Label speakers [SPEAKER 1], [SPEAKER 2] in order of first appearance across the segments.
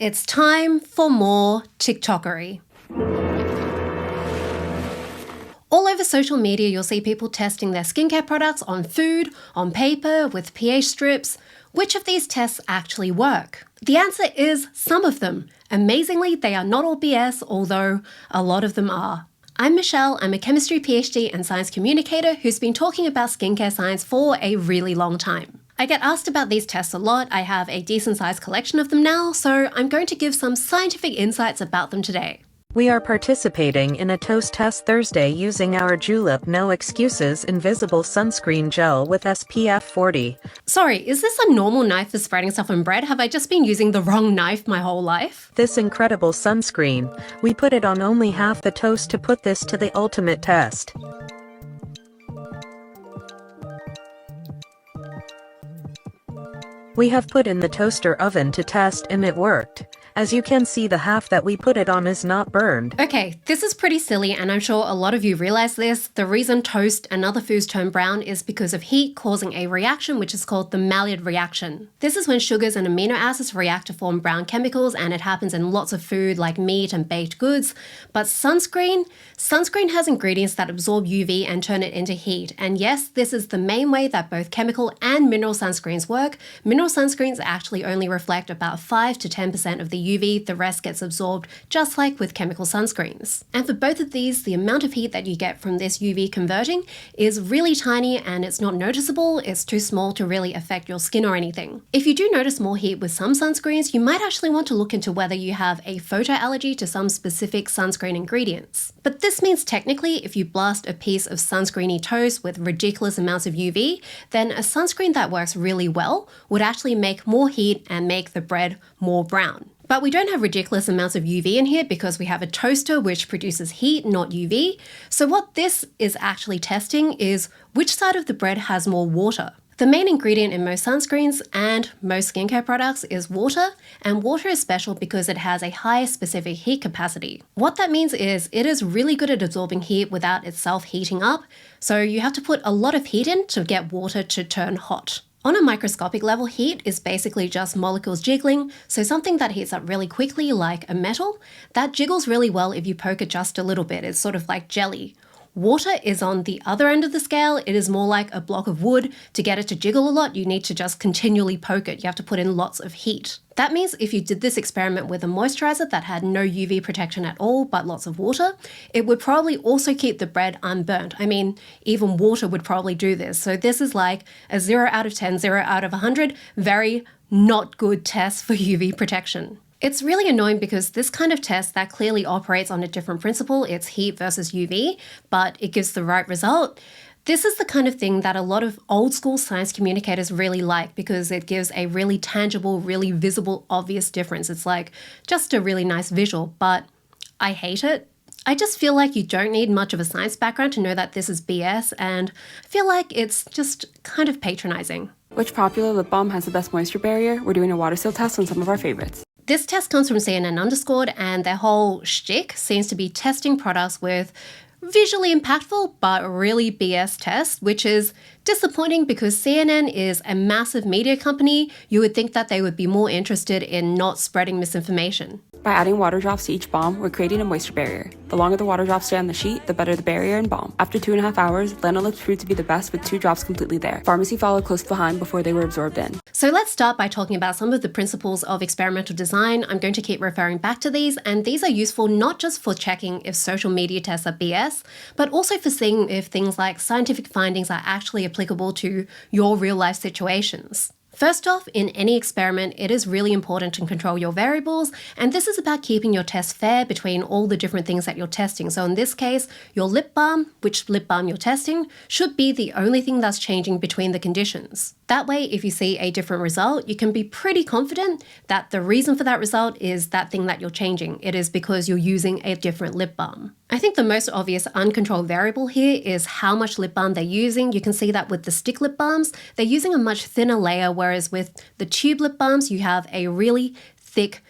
[SPEAKER 1] it's time for more TikTokery. All over social media, you'll see people testing their skincare products on food, on paper, with pH strips. Which of these tests actually work? The answer is some of them. Amazingly, they are not all BS, although a lot of them are. I'm Michelle, I'm a chemistry PhD and science communicator who's been talking about skincare science for a really long time. I get asked about these tests a lot. I have a decent sized collection of them now, so I'm going to give some scientific insights about them today.
[SPEAKER 2] We are participating in a toast test Thursday using our Julep No Excuses Invisible Sunscreen Gel with SPF 40.
[SPEAKER 1] Sorry, is this a normal knife for spreading stuff on bread? Have I just been using the wrong knife my whole life?
[SPEAKER 2] This incredible sunscreen, we put it on only half the toast to put this to the ultimate test. We have put in the toaster oven to test and it worked. As you can see, the half that we put it on is not burned.
[SPEAKER 1] Okay, this is pretty silly and I'm sure a lot of you realize this. The reason toast and other foods turn brown is because of heat causing a reaction which is called the Maillard reaction. This is when sugars and amino acids react to form brown chemicals, and it happens in lots of food like meat and baked goods. But sunscreen has ingredients that absorb UV and turn it into heat. And yes, this is the main way that both chemical and mineral sunscreens work. Mineral sunscreens actually only reflect about 5 to 10% of the UV, the rest gets absorbed just like with chemical sunscreens. And for both of these, the amount of heat that you get from this UV converting is really tiny and it's not noticeable. It's too small to really affect your skin or anything. If you do notice more heat with some sunscreens, you might actually want to look into whether you have a photoallergy to some specific sunscreen ingredients. But this means technically if you blast a piece of sunscreeny toast with ridiculous amounts of UV, then a sunscreen that works really well would actually make more heat and make the bread more brown. But we don't have ridiculous amounts of UV in here because we have a toaster which produces heat, not UV. So what this is actually testing is which side of the bread has more water. The main ingredient in most sunscreens and most skincare products is water, and water is special because it has a high specific heat capacity. What that means is it is really good at absorbing heat without itself heating up, so you have to put a lot of heat in to get water to turn hot. On a microscopic level, heat is basically just molecules jiggling, so something that heats up really quickly like a metal, that jiggles really well if you poke it just a little bit. It's sort of like jelly. Water is on the other end of the scale. It is more like a block of wood. To get it to jiggle a lot, you need to just continually poke it. You have to put in lots of heat. That means if you did this experiment with a moisturizer that had no UV protection at all, but lots of water, it would probably also keep the bread unburnt. I mean, even water would probably do this. So this is like a 0 out of 10, 0 out of 100, very not good test for UV protection. It's really annoying because this kind of test that clearly operates on a different principle, it's heat versus UV, but it gives the right result. This is the kind of thing that a lot of old school science communicators really like because it gives a really tangible, really visible, obvious difference. It's like just a really nice visual, but I hate it. I just feel like you don't need much of a science background to know that this is BS, and I feel like it's just kind of patronizing.
[SPEAKER 3] Which popular lip balm has the best moisture barrier? We're doing a water seal test on some of our favorites.
[SPEAKER 1] This test comes from CNN_, and their whole shtick seems to be testing products with visually impactful but really BS tests, which is disappointing because CNN is a massive media company. You would think that they would be more interested in not spreading misinformation.
[SPEAKER 3] By adding water drops to each balm, we're creating a moisture barrier. The longer the water drops stay on the sheet, the better the barrier and balm. After 2.5 hours, Lanolips proved to be the best with 2 drops completely there. Pharmacy followed close behind before they were absorbed in.
[SPEAKER 1] So let's start by talking about some of the principles of experimental design. I'm going to keep referring back to these, and these are useful not just for checking if social media tests are BS, but also for seeing if things like scientific findings are actually applicable to your real life situations. First off, in any experiment, it is really important to control your variables, and this is about keeping your test fair between all the different things that you're testing. So in this case, your lip balm, which lip balm you're testing, should be the only thing that's changing between the conditions. That way, if you see a different result, you can be pretty confident that the reason for that result is that thing that you're changing. It is because you're using a different lip balm. I think the most obvious uncontrolled variable here is how much lip balm they're using. You can see that with the stick lip balms, they're using a much thinner layer, whereas with the tube lip balms, you have a really thick,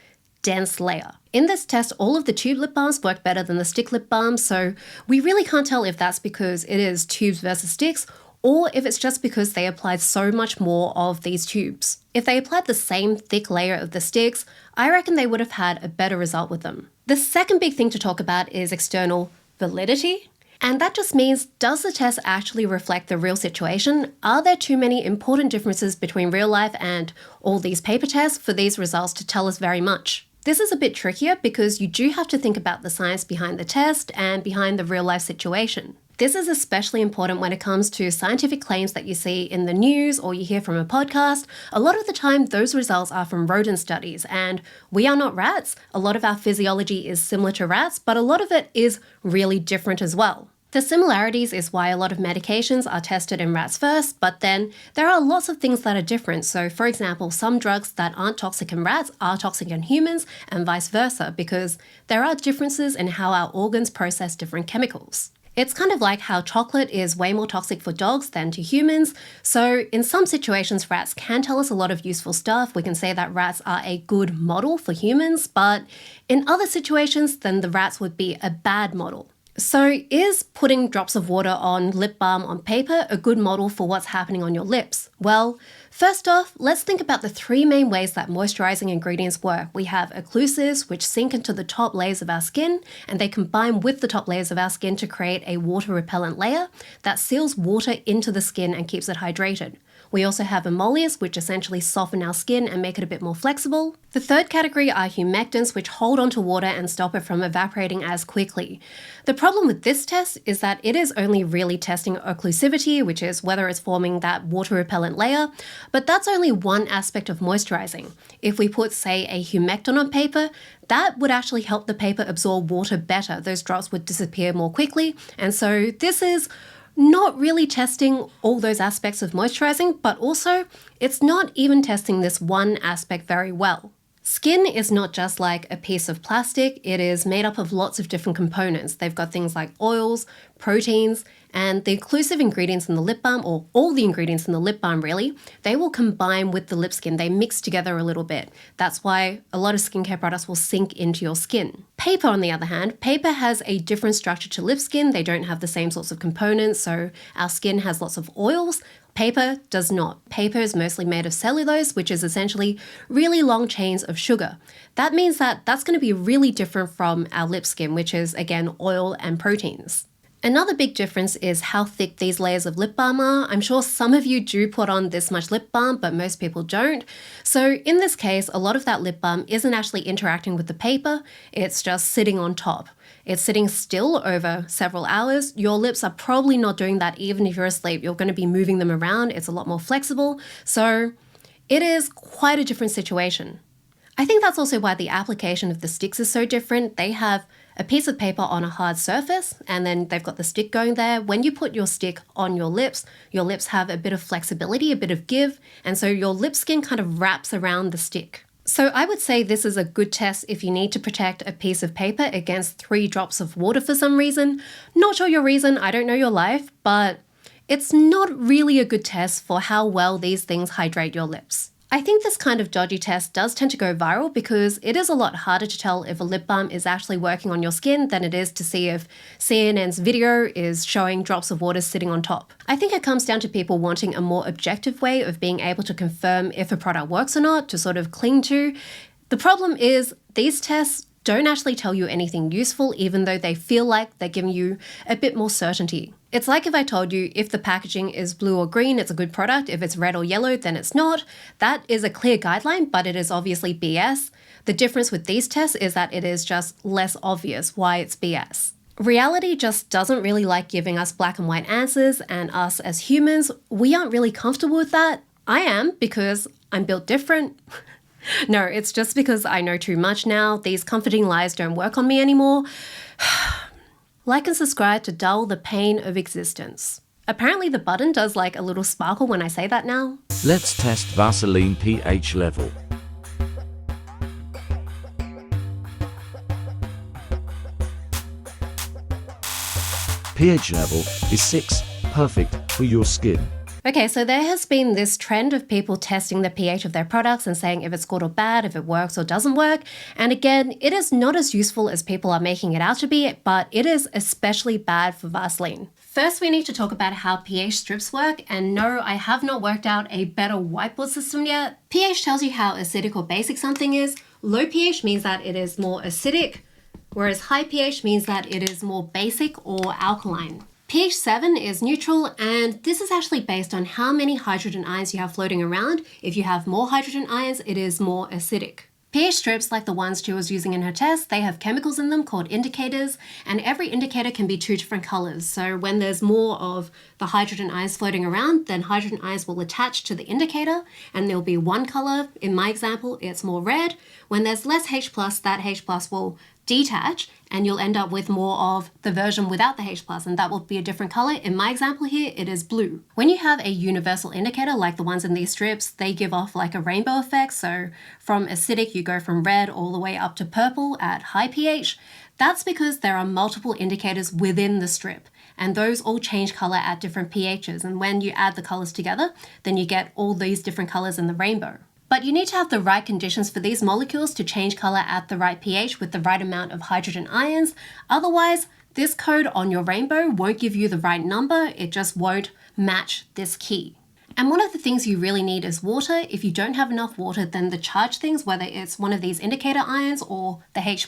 [SPEAKER 1] dense layer. In this test, all of the tube lip balms work better than the stick lip balms, so we really can't tell if that's because it is tubes versus sticks, or if it's just because they applied so much more of these tubes. If they applied the same thick layer of the sticks, I reckon they would have had a better result with them. The second big thing to talk about is external validity. And that just means, does the test actually reflect the real situation? Are there too many important differences between real life and all these paper tests for these results to tell us very much? This is a bit trickier because you do have to think about the science behind the test and behind the real life situation. This is especially important when it comes to scientific claims that you see in the news or you hear from a podcast. A lot of the time, those results are from rodent studies, and we are not rats. A lot of our physiology is similar to rats, but a lot of it is really different as well. The similarities is why a lot of medications are tested in rats first, but then there are lots of things that are different. So for example, some drugs that aren't toxic in rats are toxic in humans and vice versa, because there are differences in how our organs process different chemicals. It's kind of like how chocolate is way more toxic for dogs than to humans. So in some situations, rats can tell us a lot of useful stuff. We can say that rats are a good model for humans, but in other situations, then the rats would be a bad model. So is putting drops of water on lip balm on paper a good model for what's happening on your lips? Well, first off, let's think about the three main ways that moisturizing ingredients work. We have occlusives, which sink into the top layers of our skin, and they combine with the top layers of our skin to create a water repellent layer that seals water into the skin and keeps it hydrated. We also have emollients, which essentially soften our skin and make it a bit more flexible. The third category are humectants, which hold onto water and stop it from evaporating as quickly. The problem with this test is that it is only really testing occlusivity, which is whether it's forming that water repellent layer, but that's only one aspect of moisturizing. If we put, say, a humectant on paper, that would actually help the paper absorb water better. Those drops would disappear more quickly, and so this is not really testing all those aspects of moisturizing, but also it's not even testing this one aspect very well. Skin is not just like a piece of plastic, it is made up of lots of different components. They've got things like oils, proteins, and the occlusive ingredients in the lip balm, or all the ingredients in the lip balm really, they will combine with the lip skin. They mix together a little bit. That's why a lot of skincare products will sink into your skin. Paper, on the other hand, paper has a different structure to lip skin. They don't have the same sorts of components, so our skin has lots of oils. Paper does not. Paper is mostly made of cellulose, which is essentially really long chains of sugar. That means that that's going to be really different from our lip skin, which is, again, oil and proteins. Another big difference is how thick these layers of lip balm are. I'm sure some of you do put on this much lip balm, but most people don't. So in this case, a lot of that lip balm isn't actually interacting with the paper, it's just sitting on top. It's sitting still over several hours. Your lips are probably not doing that even if you're asleep. You're going to be moving them around. It's a lot more flexible. So it is quite a different situation. I think that's also why the application of the sticks is so different. They have a piece of paper on a hard surface, and then they've got the stick going there. When you put your stick on your lips have a bit of flexibility, a bit of give, and so your lip skin kind of wraps around the stick. So I would say this is a good test if you need to protect a piece of paper against 3 drops of water for some reason. Not sure your reason, I don't know your life, but it's not really a good test for how well these things hydrate your lips. I think this kind of dodgy test does tend to go viral because it is a lot harder to tell if a lip balm is actually working on your skin than it is to see if CNN's video is showing drops of water sitting on top. I think it comes down to people wanting a more objective way of being able to confirm if a product works or not, to sort of cling to. The problem is these tests don't actually tell you anything useful, even though they feel like they're giving you a bit more certainty. It's like if I told you if the packaging is blue or green, it's a good product. If it's red or yellow, then it's not. That is a clear guideline, but it is obviously BS. The difference with these tests is that it is just less obvious why it's BS. Reality just doesn't really like giving us black and white answers, and us as humans, we aren't really comfortable with that. I am, because I'm built different. No, it's just because I know too much now. These comforting lies don't work on me anymore. Like and subscribe to dull the pain of existence. Apparently the button does like a little sparkle when I say that now.
[SPEAKER 4] Let's test Vaseline pH level. pH level is 6, perfect for your skin.
[SPEAKER 1] Okay, so there has been this trend of people testing the pH of their products and saying if it's good or bad, if it works or doesn't work. And again, it is not as useful as people are making it out to be, but it is especially bad for Vaseline. First, we need to talk about how pH strips work, and no, I have not worked out a better whiteboard system yet. pH tells you how acidic or basic something is. Low pH means that it is more acidic, whereas high pH means that it is more basic or alkaline. pH 7 is neutral, and this is actually based on how many hydrogen ions you have floating around. If you have more hydrogen ions, it is more acidic. pH strips, like the ones she was using in her test, they have chemicals in them called indicators, and every indicator can be 2 different colors. So when there's more of the hydrogen ions floating around, then hydrogen ions will attach to the indicator, and there'll be one color. In my example, it's more red. When there's less H+, that H+ will detach, and you'll end up with more of the version without the H+, and that will be a different color. In my example here, it is blue. When you have a universal indicator like the ones in these strips, they give off like a rainbow effect. So from acidic, you go from red all the way up to purple at high pH. That's because there are multiple indicators within the strip, and those all change color at different pHs. And when you add the colors together, then you get all these different colors in the rainbow. But you need to have the right conditions for these molecules to change color at the right pH with the right amount of hydrogen ions. Otherwise, this code on your rainbow won't give you the right number. It just won't match this key. And one of the things you really need is water. If you don't have enough water, then the charged things, whether it's one of these indicator ions or the H+,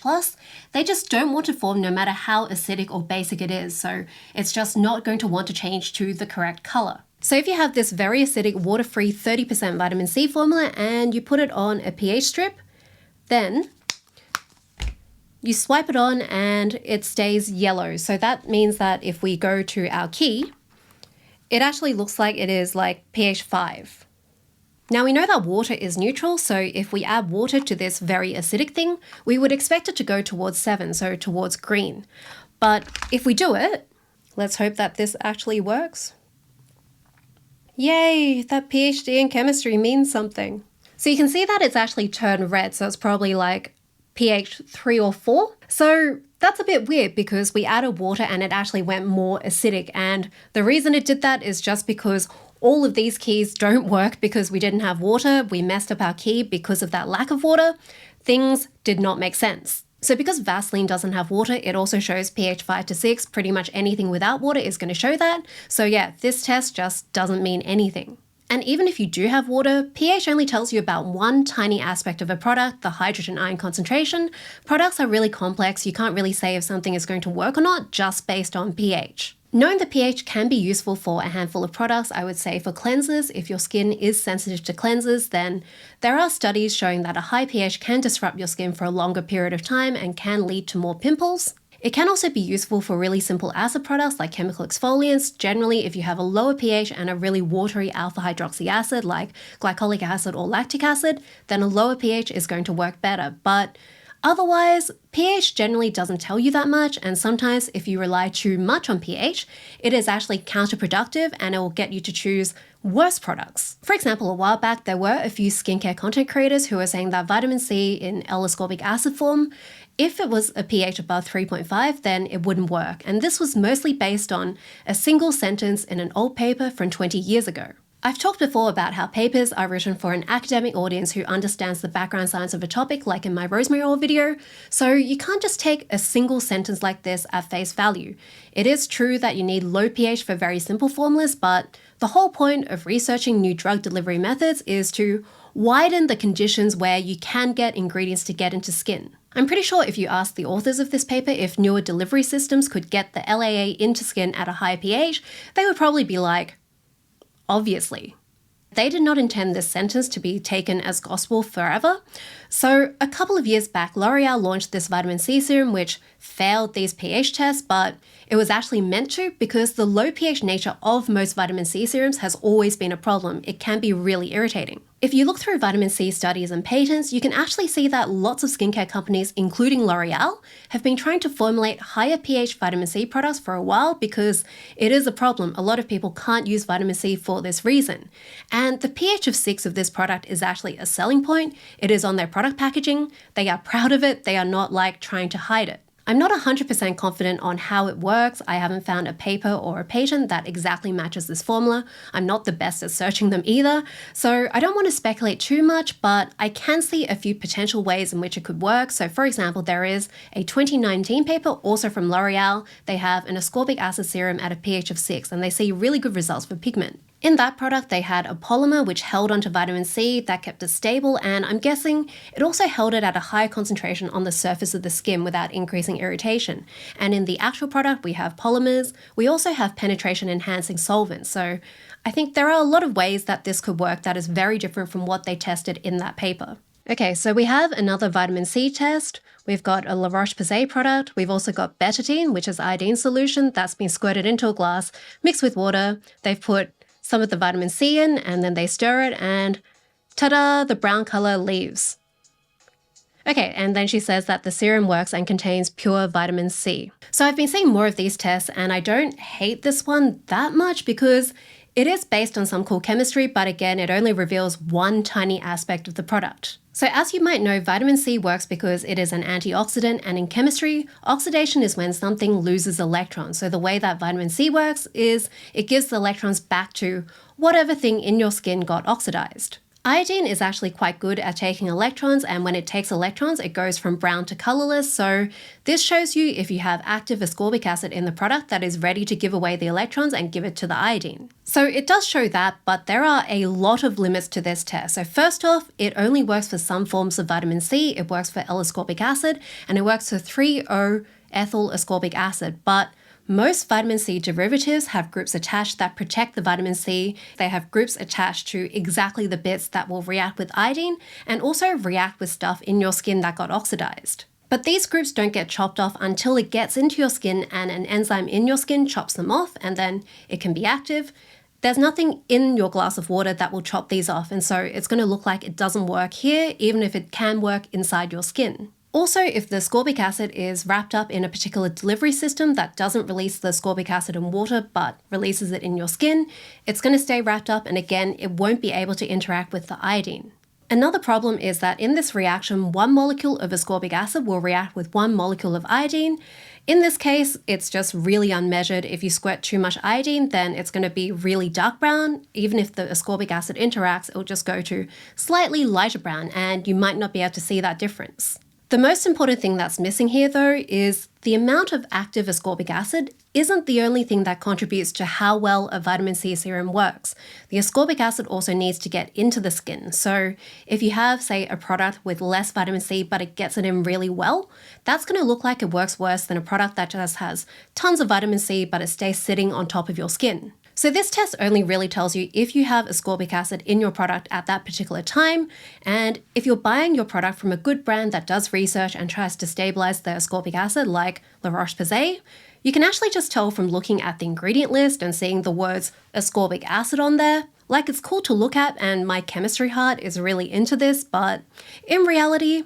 [SPEAKER 1] they just don't want to form no matter how acidic or basic it is. So it's just not going to want to change to the correct color. So if you have this very acidic, water-free 30% vitamin C formula and you put it on a pH strip, then you swipe it on and it stays yellow. So that means that if we go to our key, it actually looks like it is like pH 5. Now we know that water is neutral, so if we add water to this very acidic thing, we would expect it to go towards 7, so towards green. But if we do it, let's hope that this actually works. Yay, that PhD in chemistry means something. So you can see that it's actually turned red, so it's probably like pH 3 or 4. So that's a bit weird because we added water and it actually went more acidic. And the reason it did that is just because all of these keys don't work because we didn't have water. We messed up our key because of that lack of water. Things did not make sense. So because Vaseline doesn't have water, it also shows pH 5 to 6. Pretty much anything without water is going to show that. So yeah, this test just doesn't mean anything. And even if you do have water, pH only tells you about one tiny aspect of a product, the hydrogen ion concentration. Products are really complex. You can't really say if something is going to work or not just based on pH. Knowing the pH can be useful for a handful of products. I would say for cleansers, if your skin is sensitive to cleansers, then there are studies showing that a high pH can disrupt your skin for a longer period of time and can lead to more pimples. It can also be useful for really simple acid products like chemical exfoliants. Generally, if you have a lower pH and a really watery alpha hydroxy acid like glycolic acid or lactic acid, then a lower pH is going to work better. But otherwise, pH generally doesn't tell you that much, and sometimes if you rely too much on pH, it is actually counterproductive and it will get you to choose worse products. For example, a while back, there were a few skincare content creators who were saying that vitamin C in L-ascorbic acid form, if it was a pH above 3.5, then it wouldn't work. And this was mostly based on a single sentence in an old paper from 20 years ago. I've talked before about how papers are written for an academic audience who understands the background science of a topic, like in my rosemary oil video, so you can't just take a single sentence like this at face value. It is true that you need low pH for very simple formulas, but the whole point of researching new drug delivery methods is to widen the conditions where you can get ingredients to get into skin. I'm pretty sure if you asked the authors of this paper if newer delivery systems could get the LAA into skin at a higher pH, they would probably be like, obviously. They did not intend this sentence to be taken as gospel forever. So a couple of years back, L'Oreal launched this vitamin C serum which failed these pH tests, but it was actually meant to because the low pH nature of most vitamin C serums has always been a problem. It can be really irritating. If you look through vitamin C studies and patents, you can actually see that lots of skincare companies, including L'Oreal, have been trying to formulate higher pH vitamin C products for a while because it is a problem. A lot of people can't use vitamin C for this reason. And the pH of 6 of this product is actually a selling point. It is on their product packaging. They are proud of it. They are not like trying to hide it. I'm not 100% confident on how it works. I haven't found a paper or a patent that exactly matches this formula. I'm not the best at searching them either, so I don't want to speculate too much, but I can see a few potential ways in which it could work. So for example, there is a 2019 paper also from L'Oreal. They have an ascorbic acid serum at a pH of 6, and they see really good results for pigment. In that product, they had a polymer which held onto vitamin C that kept it stable, and I'm guessing it also held it at a higher concentration on the surface of the skin without increasing irritation. And in the actual product, we have polymers. We also have penetration enhancing solvents. So I think there are a lot of ways that this could work that is very different from what they tested in that paper. Okay, so we have another vitamin C test. We've got a La Roche-Posay product. We've also got Betadine, which is iodine solution that's been squirted into a glass, mixed with water. They've put some of the vitamin C in, and then they stir it, and ta-da, the brown color leaves. Okay, and then she says that the serum works and contains pure vitamin C. So I've been seeing more of these tests, and I don't hate this one that much because it is based on some cool chemistry, but again, it only reveals one tiny aspect of the product. So as you might know, vitamin C works because it is an antioxidant, and in chemistry, oxidation is when something loses electrons. So the way that vitamin C works is it gives the electrons back to whatever thing in your skin got oxidized. Iodine is actually quite good at taking electrons, and when it takes electrons, it goes from brown to colorless. So this shows you if you have active ascorbic acid in the product that is ready to give away the electrons and give it to the iodine. So it does show that, but there are a lot of limits to this test. So first off, it only works for some forms of vitamin C. It works for L-ascorbic acid, and it works for 3-O-ethyl ascorbic acid, but most vitamin C derivatives have groups attached that protect the vitamin C. They have groups attached to exactly the bits that will react with iodine and also react with stuff in your skin that got oxidized. But these groups don't get chopped off until it gets into your skin and an enzyme in your skin chops them off, and then it can be active. There's nothing in your glass of water that will chop these off, and so it's going to look like it doesn't work here, even if it can work inside your skin. Also, if the ascorbic acid is wrapped up in a particular delivery system that doesn't release the ascorbic acid in water but releases it in your skin, it's going to stay wrapped up, and again, it won't be able to interact with the iodine. Another problem is that in this reaction, one molecule of ascorbic acid will react with one molecule of iodine. In this case, it's just really unmeasured. If you squirt too much iodine, then it's going to be really dark brown. Even if the ascorbic acid interacts, it'll just go to slightly lighter brown, and you might not be able to see that difference. The most important thing that's missing here, though, is the amount of active ascorbic acid isn't the only thing that contributes to how well a vitamin C serum works. The ascorbic acid also needs to get into the skin. So if you have, say, a product with less vitamin C, but it gets it in really well, that's going to look like it works worse than a product that just has tons of vitamin C, but it stays sitting on top of your skin. So this test only really tells you if you have ascorbic acid in your product at that particular time, and if you're buying your product from a good brand that does research and tries to stabilize the ascorbic acid like La Roche-Posay, you can actually just tell from looking at the ingredient list and seeing the words ascorbic acid on there. Like, it's cool to look at, and my chemistry heart is really into this, but in reality,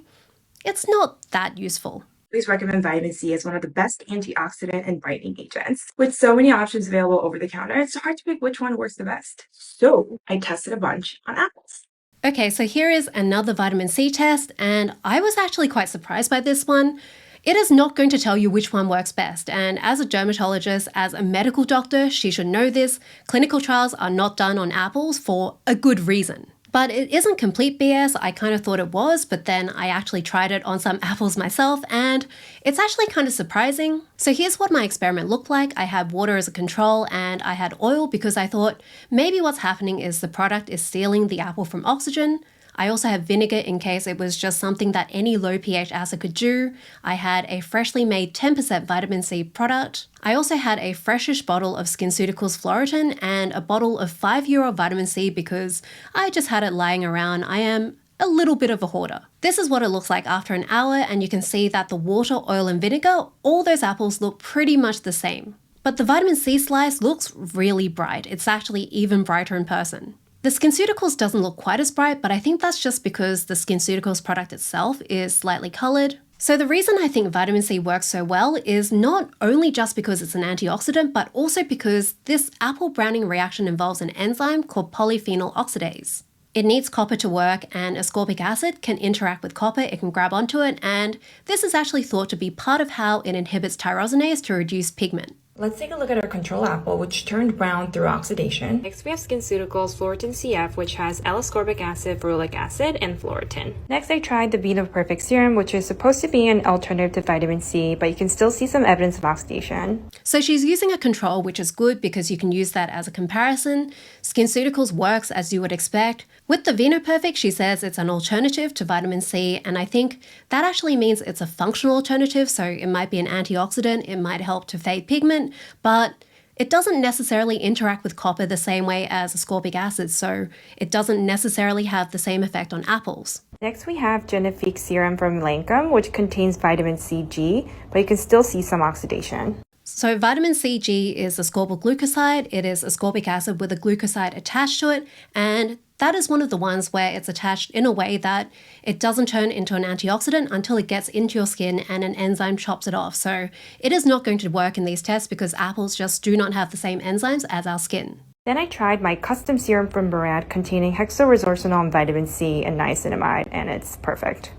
[SPEAKER 1] it's not that useful.
[SPEAKER 5] Please recommend vitamin C as one of the best antioxidant and brightening agents. With so many options available over the counter, it's hard to pick which one works the best. So I tested a bunch on apples.
[SPEAKER 1] Okay, so here is another vitamin C test, and I was actually quite surprised by this one. It is not going to tell you which one works best, and as a dermatologist, as a medical doctor, she should know this. Clinical trials are not done on apples for a good reason. But it isn't complete BS. I kind of thought it was, but then I actually tried it on some apples myself, and it's actually kind of surprising. So here's what my experiment looked like. I had water as a control, and I had oil because I thought maybe what's happening is the product is stealing the apple from oxygen. I also have vinegar in case it was just something that any low pH acid could do. I had a freshly made 10% vitamin C product. I also had a freshish bottle of SkinCeuticals Floritin and a bottle of 5-year-old vitamin C because I just had it lying around. I am a little bit of a hoarder. This is what it looks like after an hour, and you can see that the water, oil, and vinegar, all those apples look pretty much the same. But the vitamin C slice looks really bright. It's actually even brighter in person. The SkinCeuticals doesn't look quite as bright, but I think that's just because the SkinCeuticals product itself is slightly colored. So the reason I think vitamin C works so well is not only just because it's an antioxidant, but also because this apple browning reaction involves an enzyme called polyphenol oxidase. It needs copper to work, and ascorbic acid can interact with copper, it can grab onto it, and this is actually thought to be part of how it inhibits tyrosinase to reduce pigment.
[SPEAKER 5] Let's take a look at our control apple, which turned brown through oxidation.
[SPEAKER 6] Next, we have SkinCeuticals Floritin CF, which has L-ascorbic acid, ferulic acid, and Floritin.
[SPEAKER 7] Next, I tried the Bean of Perfect serum, which is supposed to be an alternative to vitamin C, but you can still see some evidence of oxidation.
[SPEAKER 1] So she's using a control, which is good because you can use that as a comparison. SkinCeuticals works as you would expect. With the Veno Perfect, she says it's an alternative to vitamin C, and I think that actually means it's a functional alternative, so it might be an antioxidant, it might help to fade pigment, but it doesn't necessarily interact with copper the same way as ascorbic acid, so it doesn't necessarily have the same effect on apples.
[SPEAKER 7] Next, we have Genifique serum from Lancome, which contains vitamin CG, but you can still see some oxidation.
[SPEAKER 1] So vitamin CG is ascorbyl glucoside. It is ascorbic acid with a glucoside attached to it, and that is one of the ones where it's attached in a way that it doesn't turn into an antioxidant until it gets into your skin and an enzyme chops it off. So it is not going to work in these tests because apples just do not have the same enzymes as our skin.
[SPEAKER 7] Then I tried my custom serum from Murad containing hexoresorcinol and vitamin C and niacinamide, and it's perfect.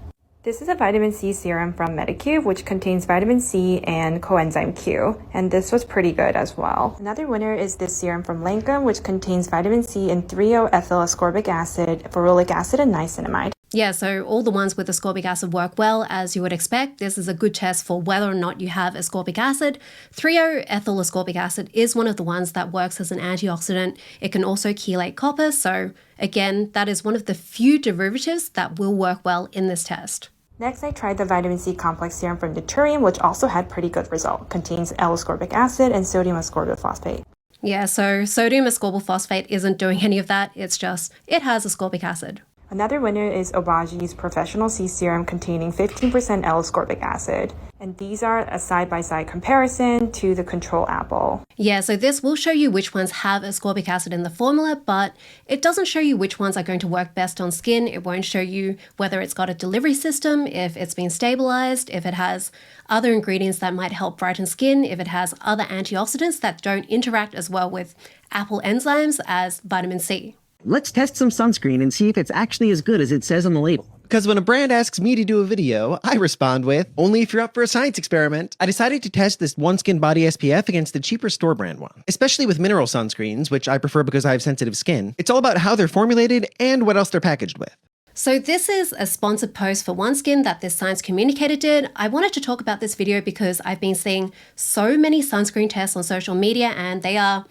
[SPEAKER 7] This is a vitamin C serum from Medicube, which contains vitamin C and coenzyme Q, and this was pretty good as well. Another winner is this serum from Lancome, which contains vitamin C and 3-O-ethyl ascorbic acid, ferulic acid, and niacinamide.
[SPEAKER 1] Yeah, so all the ones with ascorbic acid work well, as you would expect. This is a good test for whether or not you have ascorbic acid. 3-O-ethyl ascorbic acid is one of the ones that works as an antioxidant. It can also chelate copper, so again, that is one of the few derivatives that will work well in this test.
[SPEAKER 7] Next, I tried the vitamin C complex serum from Naturium, which also had pretty good result. Contains L-ascorbic acid and sodium ascorbyl phosphate.
[SPEAKER 1] Yeah, so sodium ascorbyl phosphate isn't doing any of that. It's just, it has ascorbic acid.
[SPEAKER 7] Another winner is Obagi's Professional C Serum containing 15% L-ascorbic acid. And these are a side-by-side comparison to the control apple.
[SPEAKER 1] Yeah, so this will show you which ones have ascorbic acid in the formula, but it doesn't show you which ones are going to work best on skin. It won't show you whether it's got a delivery system, if it's been stabilized, if it has other ingredients that might help brighten skin, if it has other antioxidants that don't interact as well with apple enzymes as vitamin C.
[SPEAKER 8] Let's test some sunscreen and see if it's actually as good as it says on the label.
[SPEAKER 9] Because when a brand asks me to do a video, I respond with, only if you're up for a science experiment. I decided to test this OneSkin Body SPF against the cheaper store brand one, especially with mineral sunscreens, which I prefer because I have sensitive skin. It's all about how they're formulated and what else they're packaged with.
[SPEAKER 1] So this is a sponsored post for OneSkin that this science communicator did. I wanted to talk about this video because I've been seeing so many sunscreen tests on social media and they are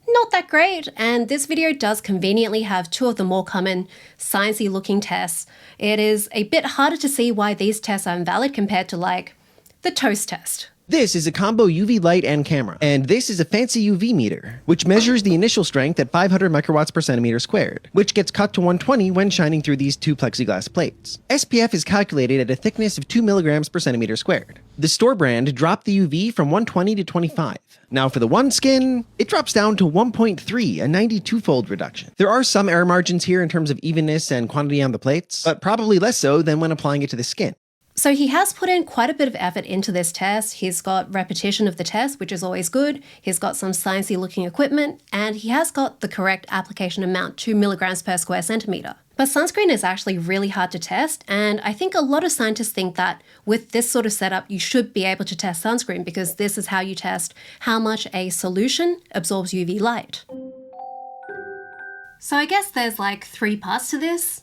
[SPEAKER 1] not that great, and this video does conveniently have two of the more common sciencey looking tests. It is a bit harder to see why these tests are invalid compared to like the toast test.
[SPEAKER 9] This is a combo UV light and camera, and this is a fancy UV meter, which measures the initial strength at 500 microwatts per centimeter squared, which gets cut to 120 when shining through these two plexiglass plates. SPF is calculated at a thickness of 2 milligrams per centimeter squared. The store brand dropped the UV from 120 to 25. Now for the OneSkin, it drops down to 1.3, a 92-fold reduction. There are some error margins here in terms of evenness and quantity on the plates, but probably less so than when applying it to the skin.
[SPEAKER 1] So he has put in quite a bit of effort into this test. He's got repetition of the test, which is always good. He's got some sciencey looking equipment, and he has got the correct application amount, 2 milligrams per square centimeter. But sunscreen is actually really hard to test, and I think a lot of scientists think that with this sort of setup, you should be able to test sunscreen because this is how you test how much a solution absorbs UV light. So I guess there's like 3 parts to this.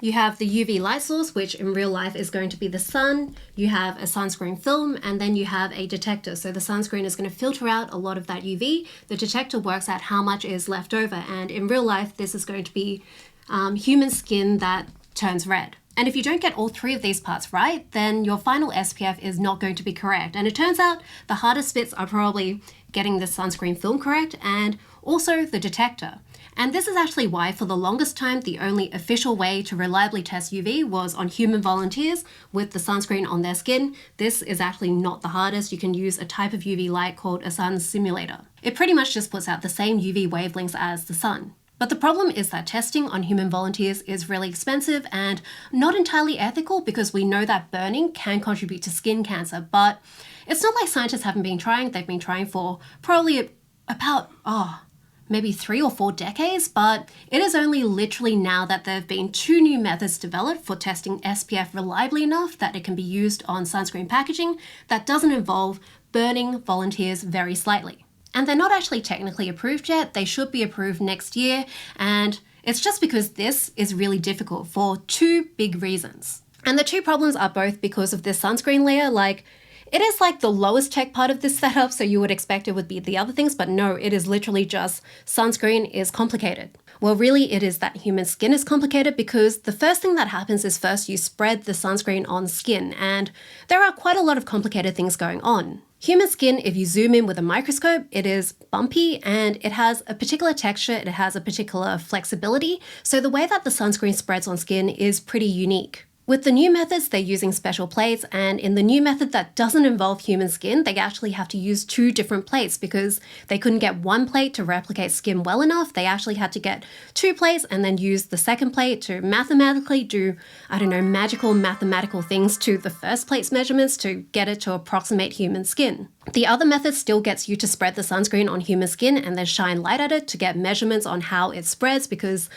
[SPEAKER 1] You have the UV light source, which in real life is going to be the sun. You have a sunscreen film, and then you have a detector. So the sunscreen is going to filter out a lot of that UV. The detector works out how much is left over. And in real life, this is going to be human skin that turns red. And if you don't get all 3 of these parts right, then your final SPF is not going to be correct. And it turns out the hardest bits are probably getting the sunscreen film correct and also the detector. And this is actually why for the longest time, the only official way to reliably test UV was on human volunteers with the sunscreen on their skin. This is actually not the hardest. You can use a type of UV light called a sun simulator. It pretty much just puts out the same UV wavelengths as the sun. But the problem is that testing on human volunteers is really expensive and not entirely ethical because we know that burning can contribute to skin cancer. But it's not like scientists haven't been trying. They've been trying for probably about, maybe 3 or 4 decades, but it is only literally now that there have been 2 new methods developed for testing SPF reliably enough that it can be used on sunscreen packaging that doesn't involve burning volunteers very slightly. And they're not actually technically approved yet. They should be approved next year, and it's just because this is really difficult for 2 big reasons. And the 2 problems are both because of this sunscreen layer. It is like the lowest tech part of this setup, so you would expect it would be the other things, but no, it is literally just sunscreen is complicated. Well, really, it is that human skin is complicated because the first thing that happens is first you spread the sunscreen on skin, and there are quite a lot of complicated things going on. Human skin, if you zoom in with a microscope, it is bumpy and it has a particular texture, it has a particular flexibility, so the way that the sunscreen spreads on skin is pretty unique. With the new methods, they're using special plates, and in the new method that doesn't involve human skin, they actually have to use 2 different plates because they couldn't get 1 plate to replicate skin well enough. They actually had to get 2 plates and then use the second plate to mathematically do, magical mathematical things to the first plate's measurements to get it to approximate human skin. The other method still gets you to spread the sunscreen on human skin and then shine light at it to get measurements on how it spreads because,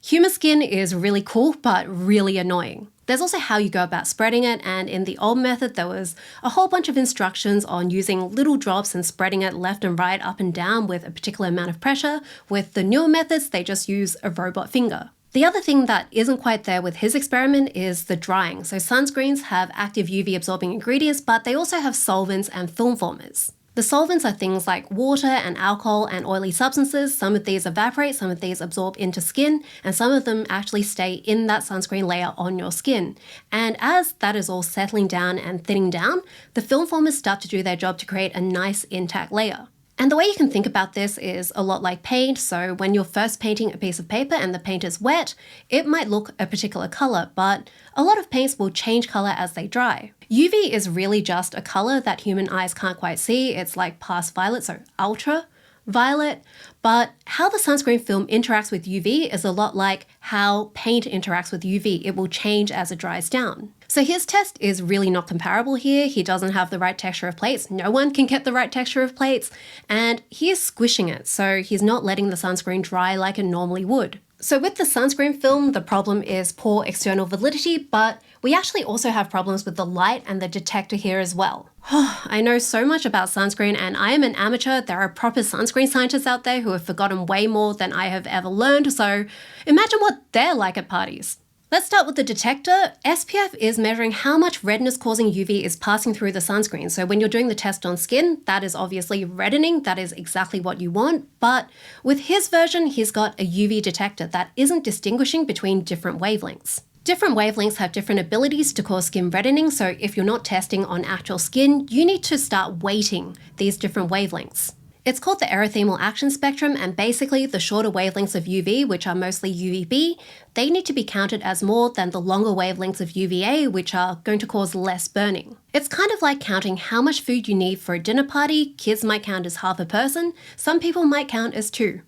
[SPEAKER 1] human skin is really cool, but really annoying. There's also how you go about spreading it, and in the old method, there was a whole bunch of instructions on using little drops and spreading it left and right, up and down with a particular amount of pressure. With the newer methods, they just use a robot finger. The other thing that isn't quite there with his experiment is the drying. So sunscreens have active UV absorbing ingredients, but they also have solvents and film formers. The solvents are things like water and alcohol and oily substances. Some of these evaporate, some of these absorb into skin, and some of them actually stay in that sunscreen layer on your skin. And as that is all settling down and thinning down, the film formers start to do their job to create a nice intact layer. And the way you can think about this is a lot like paint. So when you're first painting a piece of paper and the paint is wet, it might look a particular color, but a lot of paints will change color as they dry. UV is really just a color that human eyes can't quite see. It's like past violet, so ultraviolet. But how the sunscreen film interacts with UV is a lot like how paint interacts with UV. It will change as it dries down. So his test is really not comparable here. He doesn't have the right texture of plates. No one can get the right texture of plates. And he is squishing it, so he's not letting the sunscreen dry like it normally would. So with the sunscreen film, the problem is poor external validity, but we actually also have problems with the light and the detector here as well. I know so much about sunscreen and I am an amateur. There are proper sunscreen scientists out there who have forgotten way more than I have ever learned, so imagine what they're like at parties. Let's start with the detector. SPF is measuring how much redness-causing UV is passing through the sunscreen. So when you're doing the test on skin, that is obviously reddening. That is exactly what you want. But with his version, he's got a UV detector that isn't distinguishing between different wavelengths. Different wavelengths have different abilities to cause skin reddening. So if you're not testing on actual skin, you need to start weighting these different wavelengths. It's called the erythemal action spectrum, and basically the shorter wavelengths of UV, which are mostly UVB, they need to be counted as more than the longer wavelengths of UVA, which are going to cause less burning. It's kind of like counting how much food you need for a dinner party. Kids might count as half a person, some people might count as 2.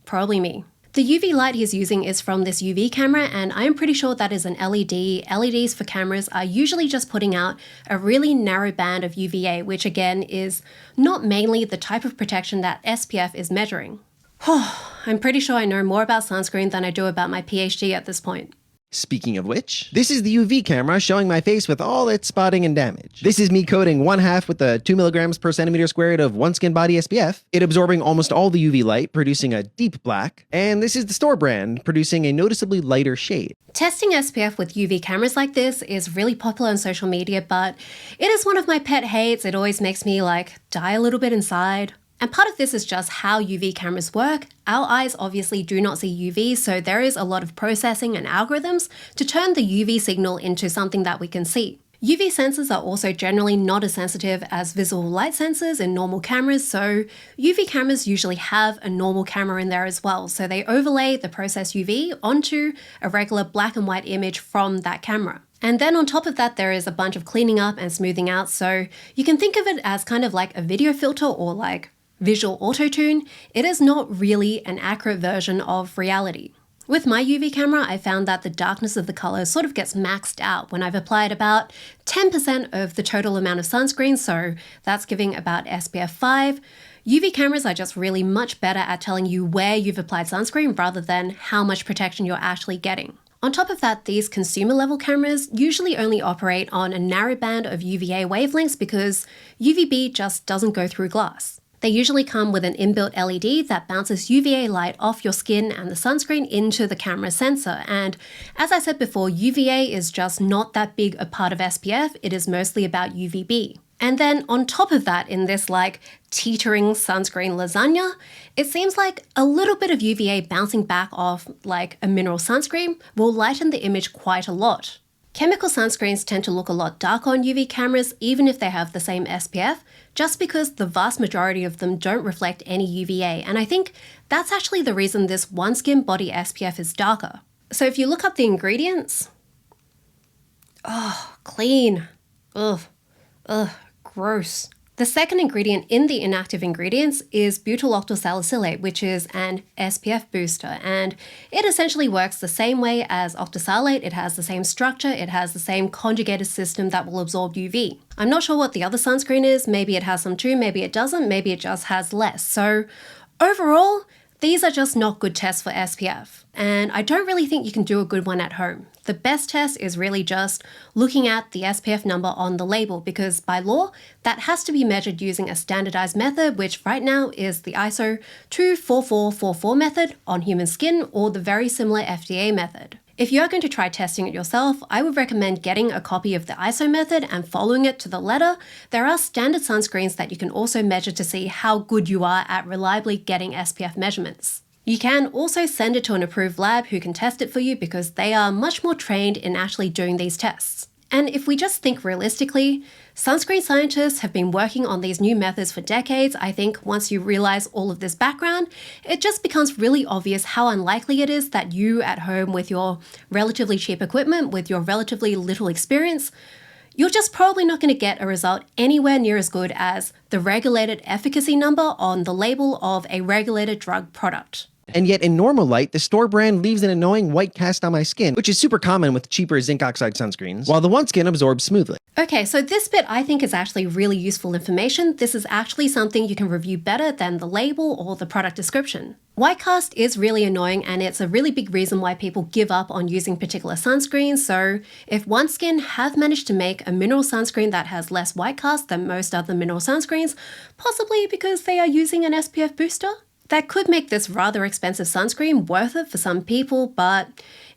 [SPEAKER 1] Probably me. The UV light he's using is from this UV camera, and I'm pretty sure that is an LED. LEDs for cameras are usually just putting out a really narrow band of UVA, which again is not mainly the type of protection that SPF is measuring. I'm pretty sure I know more about sunscreen than I do about my PhD at this point.
[SPEAKER 9] Speaking of which, this is the UV camera showing my face with all its spotting and damage. This is me coating 1/2 with the 2 milligrams per centimeter squared of OneSkin body SPF, it absorbing almost all the UV light, producing a deep black, and this is the store brand, producing a noticeably lighter shade.
[SPEAKER 1] Testing SPF with UV cameras like this is really popular on social media, but it is one of my pet hates. It always makes me die a little bit inside. And part of this is just how UV cameras work. Our eyes obviously do not see UV, so there is a lot of processing and algorithms to turn the UV signal into something that we can see. UV sensors are also generally not as sensitive as visible light sensors in normal cameras, so UV cameras usually have a normal camera in there as well, so they overlay the processed UV onto a regular black and white image from that camera. And then on top of that, there is a bunch of cleaning up and smoothing out, so you can think of it as kind of like a video filter or visual auto-tune. It is not really an accurate version of reality. With my UV camera, I found that the darkness of the color sort of gets maxed out when I've applied about 10% of the total amount of sunscreen, so that's giving about SPF 5. UV cameras are just really much better at telling you where you've applied sunscreen rather than how much protection you're actually getting. On top of that, these consumer level cameras usually only operate on a narrow band of UVA wavelengths because UVB just doesn't go through glass. They usually come with an inbuilt LED that bounces UVA light off your skin and the sunscreen into the camera sensor. And as I said before, UVA is just not that big a part of SPF, it is mostly about UVB. And then on top of that, in this like teetering sunscreen lasagna, it seems like a little bit of UVA bouncing back off like a mineral sunscreen will lighten the image quite a lot. Chemical sunscreens tend to look a lot darker on UV cameras even if they have the same SPF, just because the vast majority of them don't reflect any UVA, and I think that's actually the reason this OneSkin body SPF is darker. So if you look up the ingredients, clean, gross. The second ingredient in the inactive ingredients is butyl octosalicylate, which is an SPF booster, and it essentially works the same way as octosalate. It has the same structure, it has the same conjugated system that will absorb UV. I'm not sure what the other sunscreen is, maybe it has some too, maybe it doesn't, maybe it just has less. So overall, these are just not good tests for SPF, and I don't really think you can do a good one at home. The best test is really just looking at the SPF number on the label, because by law, that has to be measured using a standardized method, which right now is the ISO 24444 method on human skin, or the very similar FDA method. If you're going to try testing it yourself, I would recommend getting a copy of the ISO method and following it to the letter. There are standard sunscreens that you can also measure to see how good you are at reliably getting SPF measurements. You can also send it to an approved lab who can test it for you because they are much more trained in actually doing these tests. And if we just think realistically, sunscreen scientists have been working on these new methods for decades. I think once you realize all of this background, it just becomes really obvious how unlikely it is that you at home with your relatively cheap equipment, with your relatively little experience, you're just probably not going to get a result anywhere near as good as the regulated efficacy number on the label of a regulated drug product.
[SPEAKER 9] And yet in normal light, the store brand leaves an annoying white cast on my skin, which is super common with cheaper zinc oxide sunscreens, while the OneSkin absorbs smoothly.
[SPEAKER 1] Okay, so this bit I think is actually really useful information. This is actually something you can review better than the label or the product description. White cast is really annoying, and it's a really big reason why people give up on using particular sunscreens. So if OneSkin have managed to make a mineral sunscreen that has less white cast than most other mineral sunscreens, possibly because they are using an SPF booster, that could make this rather expensive sunscreen worth it for some people, but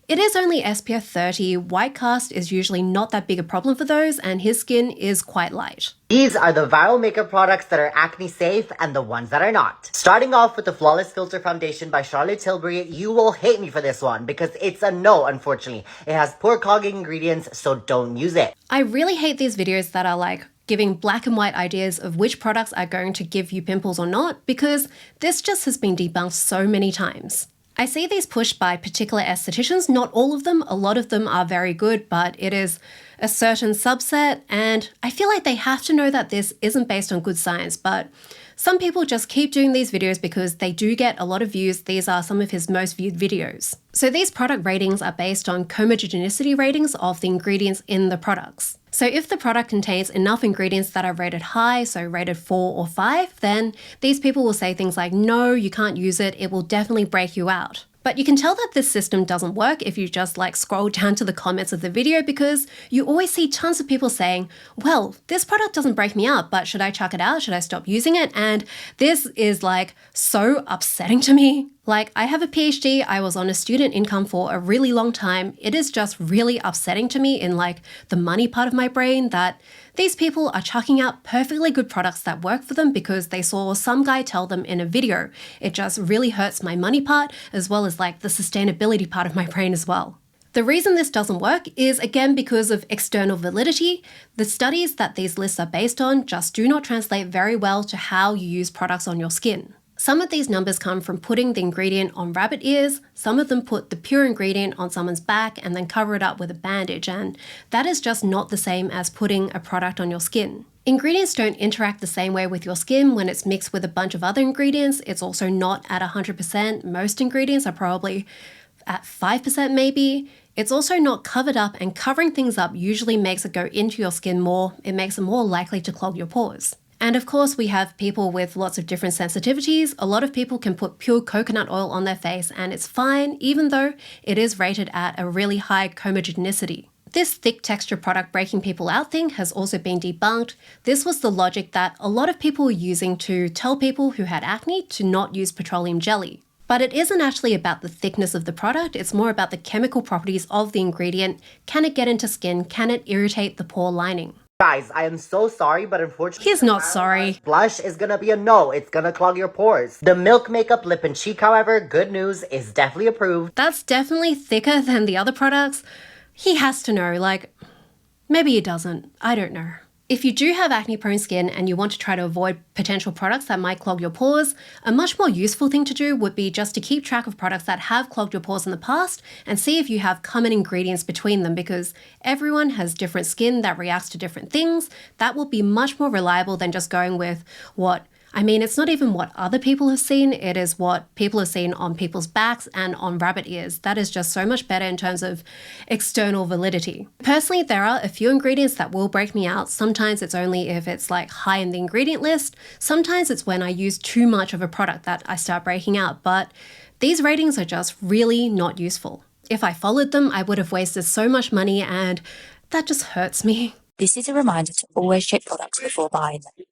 [SPEAKER 1] it is only SPF 30, white cast is usually not that big a problem for those, and his skin is quite light.
[SPEAKER 10] These are the viral makeup products that are acne safe and the ones that are not. Starting off with the Flawless Filter Foundation by Charlotte Tilbury. You will hate me for this one because it's a no, unfortunately. It has poor cogging ingredients, so don't use it.
[SPEAKER 1] I really hate these videos that are like giving black and white ideas of which products are going to give you pimples or not, because this just has been debunked so many times. I see these pushed by particular estheticians, not all of them, a lot of them are very good, but it is a certain subset, and I feel like they have to know that this isn't based on good science, but some people just keep doing these videos because they do get a lot of views. These are some of his most viewed videos. So these product ratings are based on homogeneity ratings of the ingredients in the products. So if the product contains enough ingredients that are rated high, so rated 4 or 5, then these people will say things like, no, you can't use it, it will definitely break you out. But you can tell that this system doesn't work if you just like scroll down to the comments of the video, because you always see tons of people saying, well, this product doesn't break me out, but should I chuck it out? Should I stop using it? And this is like so upsetting to me. Like, I have a PhD, I was on a student income for a really long time. It is just really upsetting to me in like the money part of my brain that these people are chucking out perfectly good products that work for them because they saw some guy tell them in a video. It just really hurts my money part as well as like the sustainability part of my brain as well. The reason this doesn't work is again because of external validity. The studies that these lists are based on just do not translate very well to how you use products on your skin. Some of these numbers come from putting the ingredient on rabbit ears, some of them put the pure ingredient on someone's back and then cover it up with a bandage, and that is just not the same as putting a product on your skin. Ingredients don't interact the same way with your skin when it's mixed with a bunch of other ingredients. It's also not at 100%. Most ingredients are probably at 5% maybe. It's also not covered up, and covering things up usually makes it go into your skin more. It makes it more likely to clog your pores. And of course, we have people with lots of different sensitivities. A lot of people can put pure coconut oil on their face and it's fine, even though it is rated at a really high homogeneity. This thick texture product breaking people out thing has also been debunked. This was the logic that a lot of people were using to tell people who had acne to not use petroleum jelly. But it isn't actually about the thickness of the product, it's more about the chemical properties of the ingredient. Can it get into skin? Can it irritate the pore lining?
[SPEAKER 10] Guys, I am so sorry, but unfortunately,
[SPEAKER 1] He's not sorry.
[SPEAKER 10] Blush is gonna be a no. It's gonna clog your pores. The Milk Makeup Lip and Cheek, however, good news, is definitely approved.
[SPEAKER 1] That's definitely thicker than the other products. He has to know, like, maybe he doesn't. I don't know. If you do have acne-prone skin and you want to try to avoid potential products that might clog your pores, a much more useful thing to do would be just to keep track of products that have clogged your pores in the past and see if you have common ingredients between them, because everyone has different skin that reacts to different things. That will be much more reliable than just going with it's not even what other people have seen, it is what people have seen on people's backs and on rabbit ears. That is just so much better in terms of external validity. Personally, there are a few ingredients that will break me out. Sometimes it's only if it's like high in the ingredient list. Sometimes it's when I use too much of a product that I start breaking out, but these ratings are just really not useful. If I followed them, I would have wasted so much money and that just hurts me.
[SPEAKER 11] This is a reminder to always check products before buying them.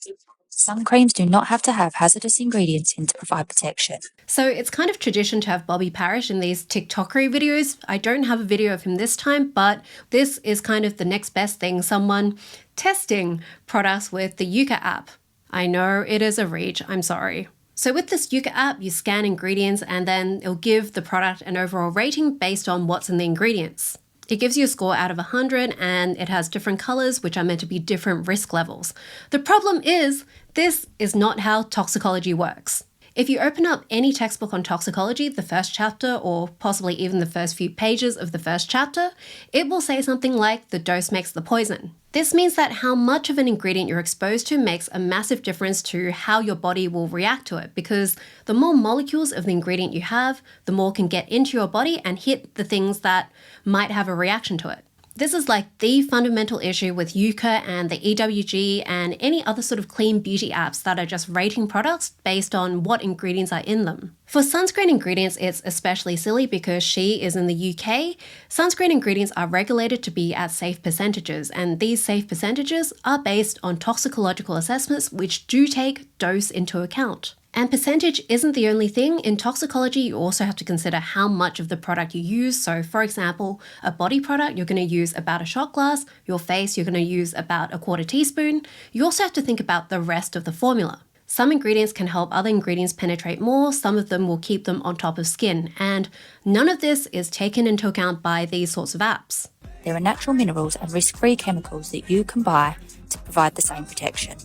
[SPEAKER 11] Some creams do not have to have hazardous ingredients in to provide protection.
[SPEAKER 1] So it's kind of tradition to have Bobby Parrish in these TikTokery videos. I don't have a video of him this time, but this is kind of the next best thing, someone testing products with the Yuka app. I know it is a reach, I'm sorry. So with this Yuka app, you scan ingredients and then it'll give the product an overall rating based on what's in the ingredients. It gives you a score out of 100 and it has different colors which are meant to be different risk levels. The problem is, this is not how toxicology works. If you open up any textbook on toxicology, the first chapter or possibly even the first few pages of the first chapter, it will say something like the dose makes the poison. This means that how much of an ingredient you're exposed to makes a massive difference to how your body will react to it, because the more molecules of the ingredient you have, the more can get into your body and hit the things that might have a reaction to it. This is like the fundamental issue with Yuka and the EWG and any other sort of clean beauty apps that are just rating products based on what ingredients are in them. For sunscreen ingredients, it's especially silly because she is in the UK. Sunscreen ingredients are regulated to be at safe percentages, and these safe percentages are based on toxicological assessments which do take dose into account. And percentage isn't the only thing. In toxicology, you also have to consider how much of the product you use. So for example, a body product, you're going to use about a shot glass. Your face, you're going to use about a quarter teaspoon. You also have to think about the rest of the formula. Some ingredients can help other ingredients penetrate more. Some of them will keep them on top of skin. And none of this is taken into account by these sorts of apps.
[SPEAKER 11] There are natural minerals and risk-free chemicals that you can buy to provide the same protection.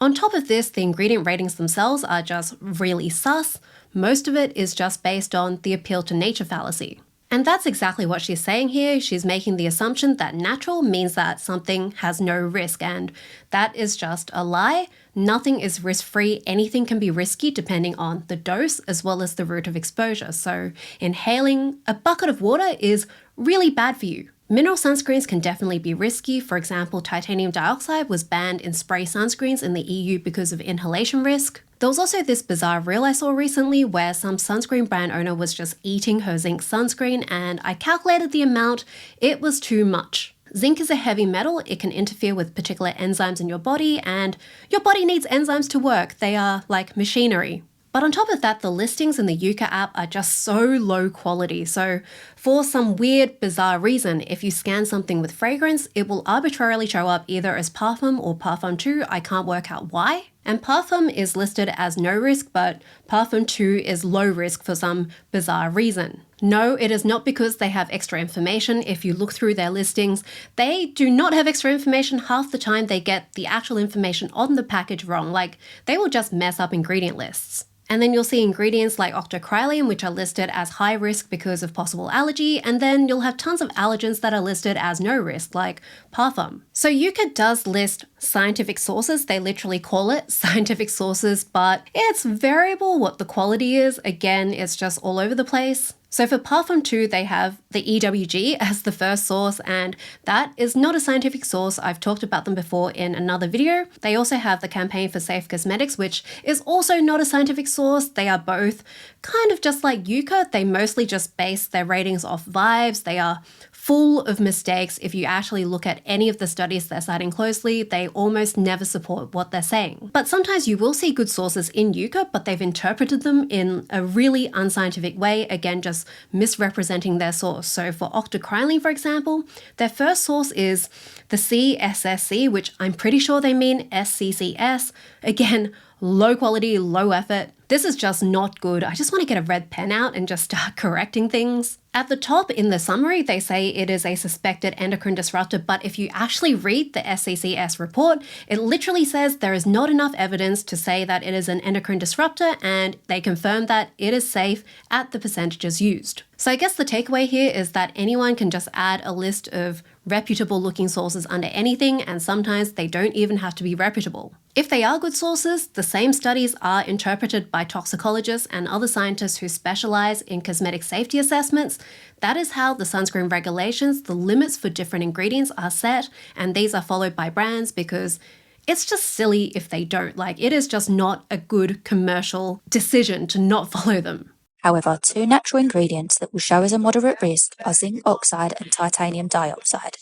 [SPEAKER 1] On top of this, the ingredient ratings themselves are just really sus. Most of it is just based on the appeal to nature fallacy. And that's exactly what she's saying here. She's making the assumption that natural means that something has no risk, and that is just a lie. Nothing is risk-free. Anything can be risky depending on the dose as well as the route of exposure. So inhaling a bucket of water is really bad for you. Mineral sunscreens can definitely be risky. For example, titanium dioxide was banned in spray sunscreens in the EU because of inhalation risk. There was also this bizarre reel I saw recently where some sunscreen brand owner was just eating her zinc sunscreen, and I calculated the amount. It was too much. Zinc is a heavy metal. It can interfere with particular enzymes in your body, and your body needs enzymes to work. They are like machinery. But on top of that, the listings in the Yuka app are just so low quality. So for some weird, bizarre reason, if you scan something with fragrance, it will arbitrarily show up either as Parfum or Parfum 2. I can't work out why. And Parfum is listed as no risk, but Parfum 2 is low risk for some bizarre reason. No, it is not because they have extra information. If you look through their listings, they do not have extra information. Half the time they get the actual information on the package wrong. Like, they will just mess up ingredient lists. And then you'll see ingredients like octocrylene, which are listed as high risk because of possible allergy, and then you'll have tons of allergens that are listed as no risk, like Parfum. So Yuka does list scientific sources. They literally call it scientific sources, but it's variable what the quality is. Again, it's just all over the place. So for Parfum 2, they have the EWG as the first source, and that is not a scientific source. I've talked about them before in another video. They also have the Campaign for Safe Cosmetics, which is also not a scientific source. They are both kind of just like Yuka. They mostly just base their ratings off vibes. They are full of mistakes. If you actually look at any of the studies they're citing closely, they almost never support what they're saying. But sometimes you will see good sources in Yuka, but they've interpreted them in a really unscientific way, again, just misrepresenting their source. So for octocrylene, for example, their first source is the CSSC, which I'm pretty sure they mean SCCS. Again, low quality, low effort. This is just not good. I just want to get a red pen out and just start correcting things. At the top in the summary, they say it is a suspected endocrine disruptor, but if you actually read the SCCS report, it literally says there is not enough evidence to say that it is an endocrine disruptor, and they confirm that it is safe at the percentages used. So I guess the takeaway here is that anyone can just add a list of reputable looking sources under anything, and sometimes they don't even have to be reputable. If they are good sources, the same studies are interpreted by toxicologists and other scientists who specialize in cosmetic safety assessments. That is how the sunscreen regulations, the limits for different ingredients are set, and these are followed by brands because it's just silly if they don't. Like, it is just not a good commercial decision to not follow them.
[SPEAKER 11] However, two natural ingredients that will show as a moderate risk are zinc oxide and titanium dioxide.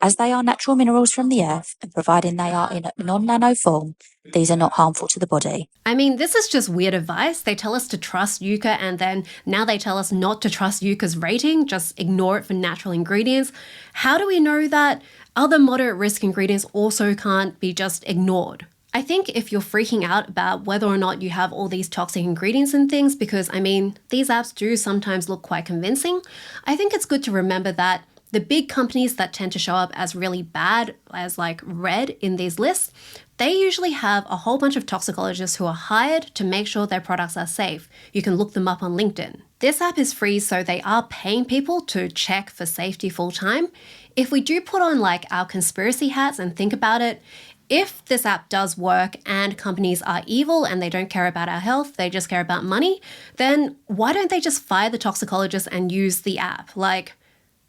[SPEAKER 11] As they are natural minerals from the earth, and providing they are in a non-nano form, these are not harmful to the body.
[SPEAKER 1] I mean, this is just weird advice. They tell us to trust Yuka, and then now they tell us not to trust Yuka's rating, just ignore it for natural ingredients. How do we know that other moderate risk ingredients also can't be just ignored? I think if you're freaking out about whether or not you have all these toxic ingredients and things, because I mean, these apps do sometimes look quite convincing, I think it's good to remember that the big companies that tend to show up as really bad, as like red in these lists, they usually have a whole bunch of toxicologists who are hired to make sure their products are safe. You can look them up on LinkedIn. This app is free, so they are paying people to check for safety full time. If we do put on like our conspiracy hats and think about it, if this app does work and companies are evil and they don't care about our health, they just care about money, then why don't they just fire the toxicologist and use the app? Like,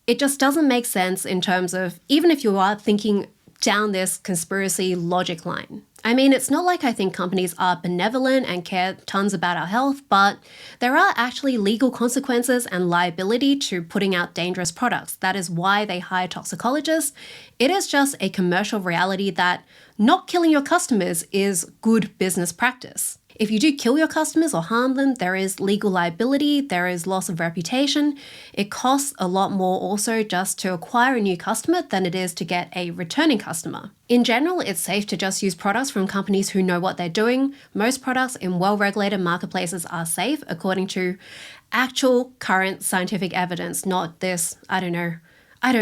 [SPEAKER 1] it just doesn't make sense in terms of, even if you are thinking down this conspiracy logic line. I mean, it's not like I think companies are benevolent and care tons about our health, but there are actually legal consequences and liability to putting out dangerous products. That is why they hire toxicologists. It is just a commercial reality that not killing your customers is good business practice. If you do kill your customers or harm them, there is legal liability, there is loss of reputation. It costs a lot more also just to acquire a new customer than it is to get a returning customer. In general, it's safe to just use products from companies who know what they're doing. Most products in well-regulated marketplaces are safe according to actual current scientific evidence, not this, I don't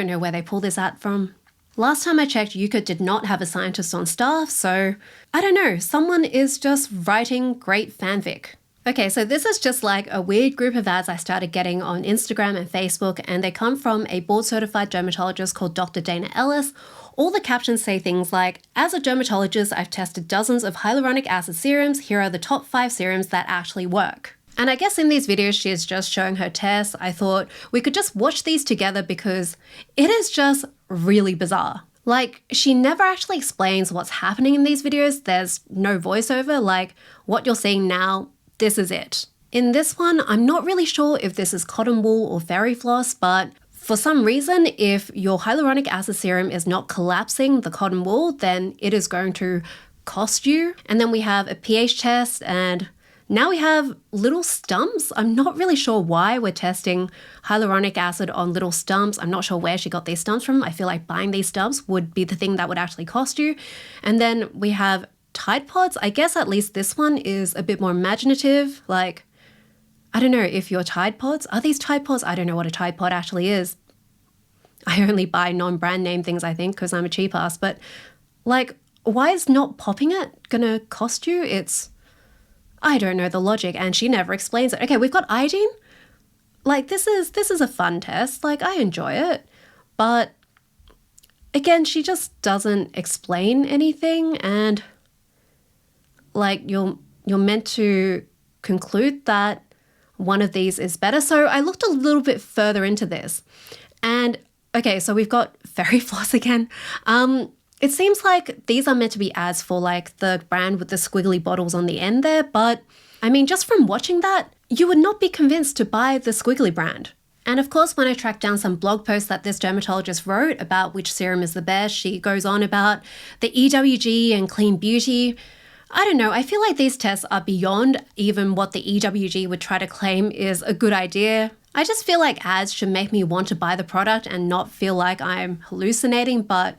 [SPEAKER 1] know where they pull this out from. Last time I checked, Yuka did not have a scientist on staff, so I don't know, someone is just writing great fanfic. Okay, so this is just like a weird group of ads I started getting on Instagram and Facebook, and they come from a board-certified dermatologist called Dr. Dana Ellis. All the captions say things like, as a dermatologist, I've tested dozens of hyaluronic acid serums. Here are the top 5 serums that actually work. And I guess in these videos, she is just showing her tests. I thought we could just watch these together because it is just really bizarre. Like, she never actually explains what's happening in these videos. There's no voiceover, like what you're seeing now, this is it. In this one, I'm not really sure if this is cotton wool or fairy floss, but for some reason, if your hyaluronic acid serum is not collapsing the cotton wool, then it is going to cost you. And then we have a pH test, and now we have little stumps. I'm not really sure why we're testing hyaluronic acid on little stumps. I'm not sure where she got these stumps from. I feel like buying these stumps would be the thing that would actually cost you. And then we have Tide Pods. I guess at least this one is a bit more imaginative. Like, I don't know if your Tide Pods, are these Tide Pods? I don't know what a Tide Pod actually is. I only buy non-brand name things, I think, because I'm a cheap ass. But like, why is not popping it gonna cost you? I don't know the logic, and she never explains it. Okay, we've got iodine. Like, this is a fun test. Like, I enjoy it. But again, she just doesn't explain anything, and like, you're meant to conclude that one of these is better. So I looked a little bit further into this. And okay, so we've got Fairy Floss again. It seems like these are meant to be ads for like the brand with the squiggly bottles on the end there, but I mean, just from watching that, you would not be convinced to buy the squiggly brand. And of course, when I tracked down some blog posts that this dermatologist wrote about which serum is the best, she goes on about the EWG and clean beauty. I don't know, I feel like these tests are beyond even what the EWG would try to claim is a good idea. I just feel like ads should make me want to buy the product and not feel like I'm hallucinating, but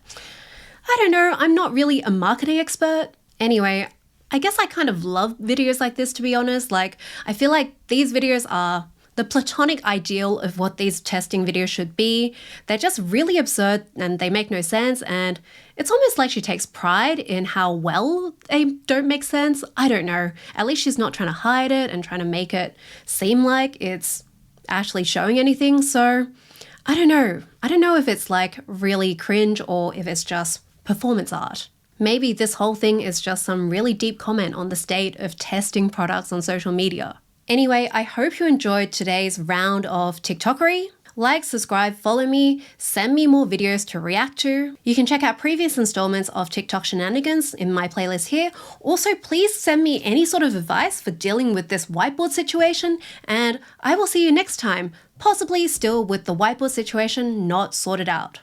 [SPEAKER 1] I don't know, I'm not really a marketing expert. Anyway, I guess I kind of love videos like this, to be honest. Like, I feel like these videos are the platonic ideal of what these testing videos should be. They're just really absurd and they make no sense, and it's almost like she takes pride in how well they don't make sense. I don't know. At least she's not trying to hide it and trying to make it seem like it's actually showing anything. So I don't know. I don't know if it's like really cringe or if it's just performance art. Maybe this whole thing is just some really deep comment on the state of testing products on social media. Anyway, I hope you enjoyed today's round of TikTokery. Like, subscribe, follow me, send me more videos to react to. You can check out previous installments of TikTok shenanigans in my playlist here. Also, please send me any sort of advice for dealing with this whiteboard situation, and I will see you next time, possibly still with the whiteboard situation not sorted out.